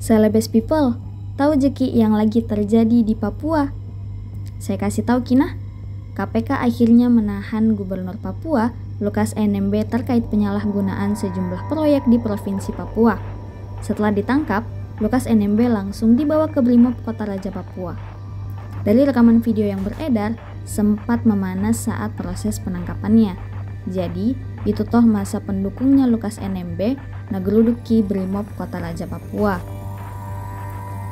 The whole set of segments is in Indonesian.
Celebes people, tahu jeki yang lagi terjadi di Papua? Saya kasih tahu Kina, KPK akhirnya menahan Gubernur Papua, Lukas NMB terkait penyalahgunaan sejumlah proyek di Provinsi Papua. Setelah ditangkap, Lukas NMB langsung dibawa ke Brimob Kota Raja Papua. Dari rekaman video yang beredar, sempat memanas saat proses penangkapannya. Jadi, itu toh masa pendukungnya Lukas NMB nageruduki Brimob Kota Raja Papua.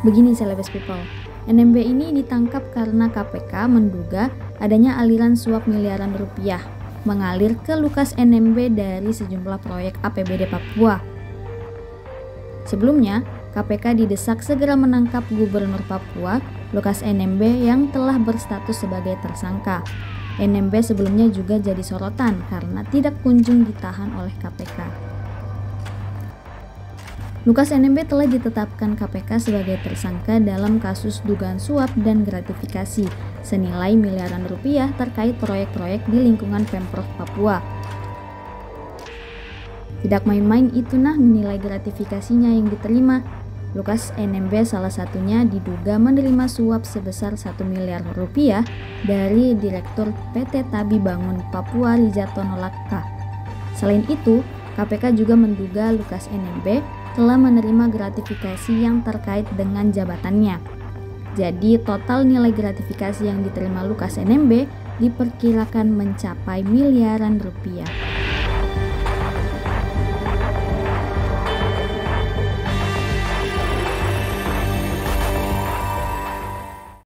Begini Celebes people, NMB ini ditangkap karena KPK menduga adanya aliran suap miliaran rupiah mengalir ke Lukas NMB dari sejumlah proyek APBD Papua. Sebelumnya, KPK didesak segera menangkap Gubernur Papua, Lukas NMB yang telah berstatus sebagai tersangka. NMB sebelumnya juga jadi sorotan karena tidak kunjung ditahan oleh KPK. Lukas NMB telah ditetapkan KPK sebagai tersangka dalam kasus dugaan suap dan gratifikasi senilai miliaran rupiah terkait proyek-proyek di lingkungan Pemprov Papua. Tidak main-main itu nilai gratifikasinya yang diterima. Lukas NMB salah satunya diduga menerima suap sebesar 1 miliar rupiah dari Direktur PT Tabi Bangun Papua Rijatono Lakka. Selain itu, KPK juga menduga Lukas NMB telah menerima gratifikasi yang terkait dengan jabatannya. Jadi total nilai gratifikasi yang diterima Lukas NMB diperkirakan mencapai miliaran rupiah.